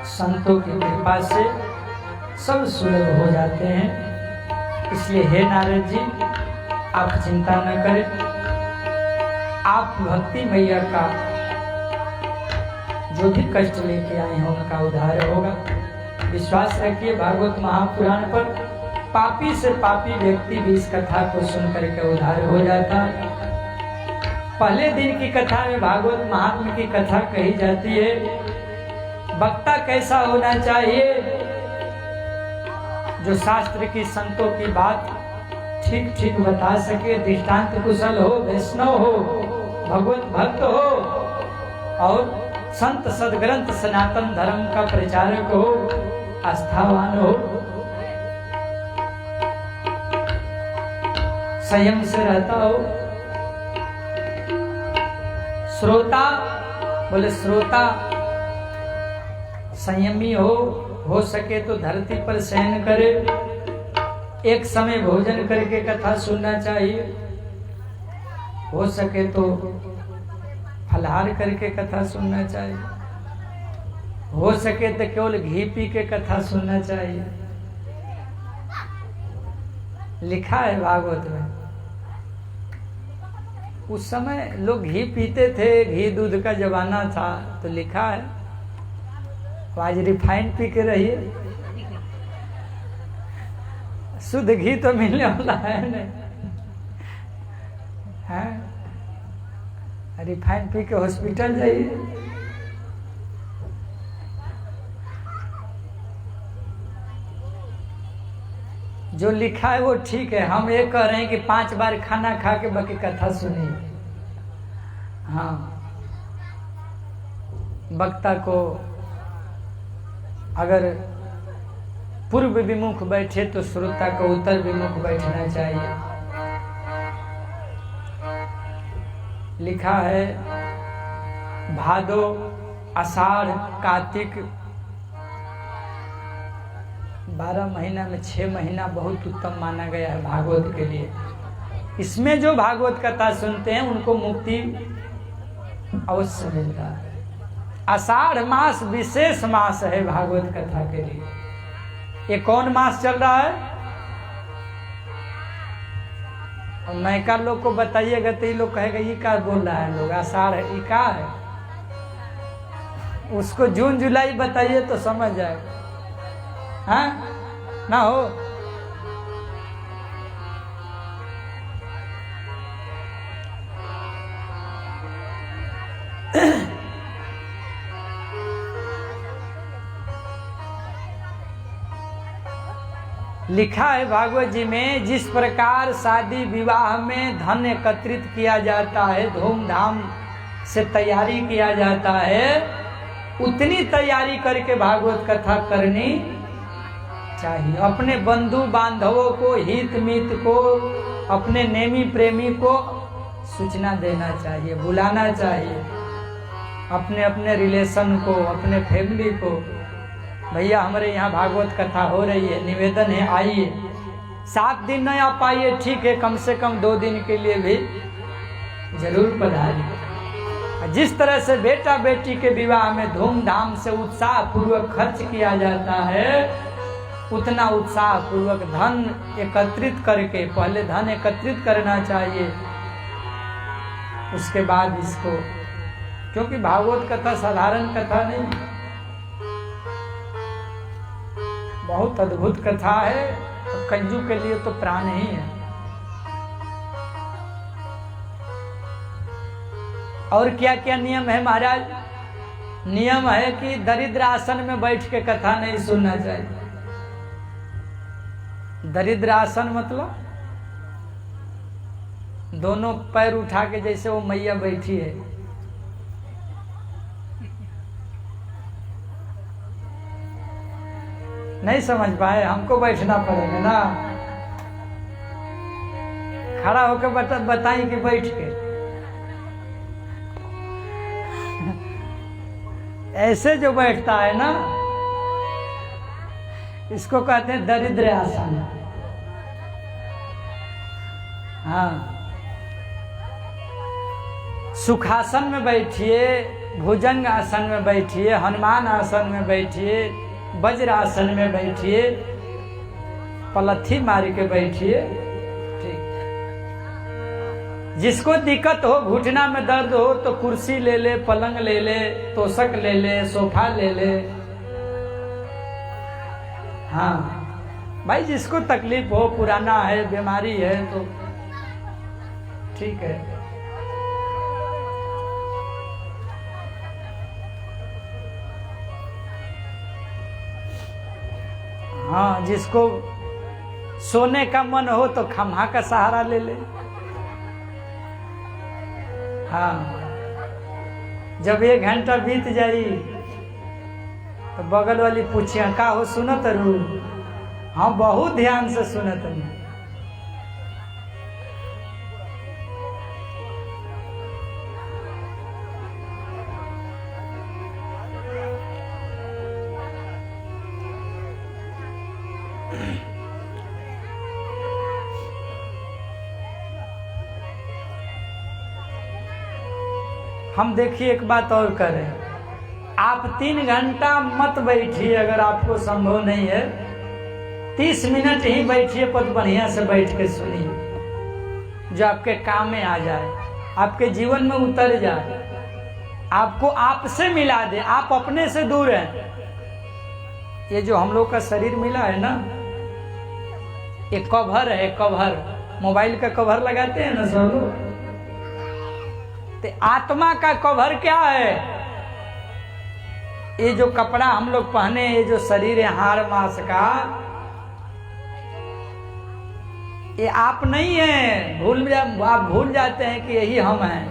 संतों की कृपा से सब सुलभ हो जाते हैं। इसलिए हे नारद जी, आप चिंता न करें, आप भक्ति मैया का जो भी कष्ट लेके आए हैं उनका उद्धार होगा। विश्वास रखिए भागवत महापुराण पर, पापी से पापी व्यक्ति भी इस कथा को सुन करके उद्धार हो जाता है। पहले दिन की कथा में भागवत महात्म्य की कथा कही जाती है। वक्ता कैसा होना चाहिए? जो शास्त्र की संतों की बात ठीक ठीक बता सके, दृष्टांत कुशल हो, वैष्णव हो, भगवत भक्त हो और संत सदग्रंथ सनातन धर्म का प्रचारक हो, आस्थावान हो, संयम से रहता हो। श्रोता बोले श्रोता संयमी हो सके तो धरती पर शयन करे, एक समय भोजन करके कथा सुनना चाहिए, हो सके तो फलाहार करके कथा सुनना चाहिए, हो सके तो केवल घी पी के कथा सुनना चाहिए। लिखा है भागवत में, उस समय लोग घी पीते थे, घी दूध का जमाना था, तो लिखा है आज रिफाइंड पी के रहिए, शुद्ध घी तो मिलने वाला है नहीं, है रिफाइंड पी के हॉस्पिटल जाइए। जो लिखा है वो ठीक है, हम ये कह रहे हैं कि 5 बार खाना खा के बाकी कथा सुनिए। हाँ, वक्ता को अगर पूर्व विमुख बैठे तो श्रोता को उत्तर विमुख बैठना चाहिए। लिखा है भादो आषाढ़ कार्तिक 12 महीना में 6 महीना बहुत उत्तम माना गया है भागवत के लिए। इसमें जो भागवत कथा सुनते हैं उनको मुक्ति अवश्य मिलता है। आषाढ़ मास विशेष मास है भागवत कथा के लिए। ये कौन मास चल रहा है? और नयका लोग को बताइएगा तो ये लोग कहेगा ये क्या बोल रहा है लोग, आषाढ़ ये क्या है? उसको जून जुलाई बताइए तो समझ जाएगा। हाँ ना हो। लिखा है भागवत जी में, जिस प्रकार शादी विवाह में धन एकत्रित किया जाता है, धूमधाम से तैयारी किया जाता है, उतनी तैयारी करके भागवत कथा करनी चाहिए। अपने बंधु बांधवों को, हित मित को, अपने नेमी प्रेमी को सूचना देना चाहिए, बुलाना चाहिए, अपने अपने रिलेशन को, अपने फैमिली को, भैया हमारे यहाँ भागवत कथा हो रही है, निवेदन है आइए। 7 दिन नहीं आ पाइए ठीक है, कम से कम 2 दिन के लिए भी जरूर पधारिए। जिस तरह से बेटा बेटी के विवाह में धूमधाम से उत्साह पूर्वक खर्च किया जाता है, उतना उत्साह पूर्वक धन एकत्रित करके, पहले धन एकत्रित करना चाहिए, उसके बाद इसको, क्योंकि भागवत कथा साधारण कथा नहीं, बहुत अद्भुत कथा है। कंजू के लिए तो प्राण ही है। और क्या क्या नियम है महाराज? नियम है कि दरिद्र आसन में बैठ के कथा नहीं सुनना चाहिए। दरिद्र आसन मतलब दोनों पैर उठा के जैसे वो मैया बैठी है, नहीं समझ पाए, हमको बैठना पड़ेगा ना। खड़ा होकर बताइए कि बैठ के ऐसे जो बैठता है ना, इसको कहते हैं दरिद्र आसन। हाँ, सुखासन में बैठिए, भुजंग आसन में बैठिए, हनुमान आसन में बैठिए, वज्र आसन में बैठिए, पलथी मार के बैठिए। ठीक। जिसको दिक्कत हो, घुटना में दर्द हो तो कुर्सी ले ले, पलंग ले ले, तोशक ले ले, सोफा ले ले। हाँ भाई, जिसको तकलीफ हो, पुराना है, बीमारी है तो ठीक है। हाँ, जिसको सोने का मन हो तो खम्हा का सहारा ले ले। हाँ, जब 1 घंटा बीत जाई तो बगल वाली पूछिया का हो, सुनत रू? हाँ, बहुत ध्यान से सुनत नहीं। हम देखिए एक बात और करें, आप 3 घंटा मत बैठिए, अगर आपको संभव नहीं है 30 मिनट ही बैठिए, पर बढ़िया से बैठ के सुनिए, जो आपके काम में आ जाए, आपके जीवन में उतर जाए, आपको आपसे मिला दे। आप अपने से दूर हैं। ये जो हम लोग का शरीर मिला है ना, एक कवर है, कवर, मोबाइल का कवर लगाते हैं ना सब लोग, तो आत्मा का कवर क्या है? ये जो कपड़ा हम लोग पहने, ये जो शरीर है हाड़ मांस का, ये आप नहीं है। आप भूल जाते हैं कि यही हम हैं।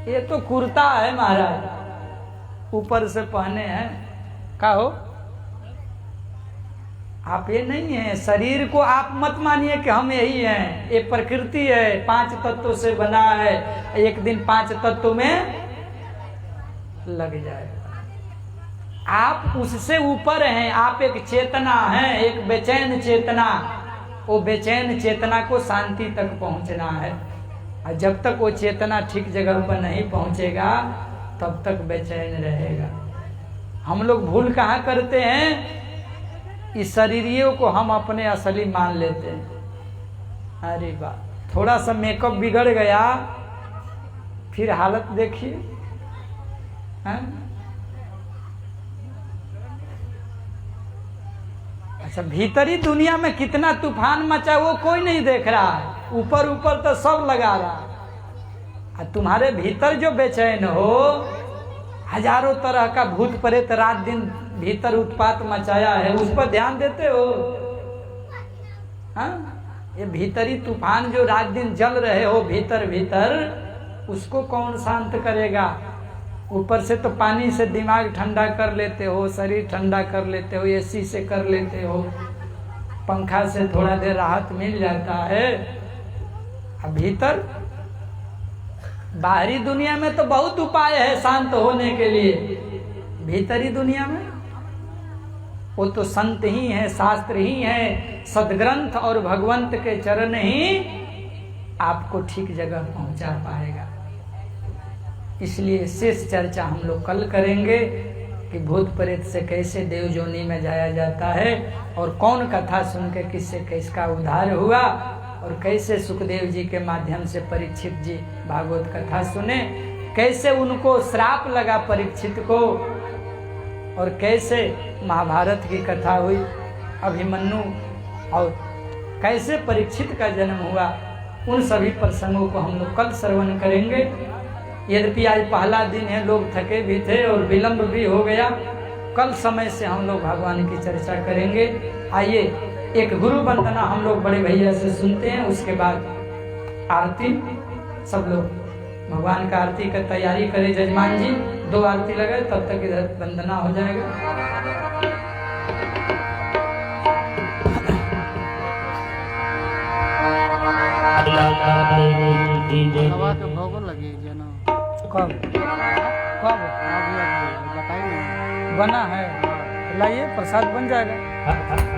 ये तो कुर्ता है महाराज, ऊपर से पहने हैं। का हो, आप ये नहीं है। शरीर को आप मत मानिए कि हम यही हैं। ये प्रकृति है, 5 तत्वों से बना है। एक दिन 5 तत्वों में लग जाएगा। आप उससे ऊपर हैं। आप एक चेतना हैं, एक बेचैन चेतना। वो बेचैन चेतना को शांति तक पहुंचना है, और जब तक वो चेतना ठीक जगह पर नहीं पहुंचेगा तब तक बेचैन रहेगा। हम लोग भूल कहाँ करते हैं, इस शरीरियों को हम अपने असली मान लेते हैं। अरे वाह, थोड़ा सा मेकअप बिगड़ गया फिर हालत देखिए। अच्छा, भीतरी दुनिया में कितना तूफान मचा वो कोई नहीं देख रहा है, ऊपर ऊपर तो सब लगा रहा। तुम्हारे भीतर जो बेचैन हो, हजारों तरह का भूत प्रेत रात दिन भीतर उत्पात मचाया है, उस पर ध्यान देते हो? ये भीतरी तूफान जो रात दिन जल रहे हो भीतर भीतर, उसको कौन शांत करेगा? ऊपर से तो पानी से दिमाग ठंडा कर लेते हो, शरीर ठंडा कर लेते हो, एसी से कर लेते हो, पंखा से थोड़ा देर राहत मिल जाता है। अब भीतर बाहरी दुनिया में तो बहुत उपाय है शांत होने के लिए, भीतरी दुनिया में वो तो संत ही है, शास्त्र ही है, सदग्रंथ और भगवंत के चरण ही आपको ठीक जगह पहुंचा पाएगा। इसलिए शेष चर्चा हम लोग कल करेंगे कि भूत प्रेत से कैसे देव जोनी में जाया जाता है, और कौन कथा सुन के किससे किसका उद्धार हुआ, और कैसे सुखदेव जी के माध्यम से परीक्षित जी भागवत कथा सुने, कैसे उनको श्राप लगा परीक्षित को, और कैसे महाभारत की कथा हुई, अभिमन्यु और कैसे परीक्षित का जन्म हुआ। उन सभी प्रसंगों को हम लोग कल श्रवण करेंगे। यद्यपि आज पहला दिन है, लोग थके भी थे और विलंब भी हो गया। कल समय से हम लोग भगवान की चर्चा करेंगे। आइए एक गुरु वंदना हम लोग बड़े भैया से सुनते हैं, उसके बाद आरती। सब लोग भगवान का आरती का तैयारी करें। जजमान जी 2 आरती लगाए, तब तक इधर वंदना हो जाएगा। कब कब बना है, लाइए प्रसाद बन जाएगा।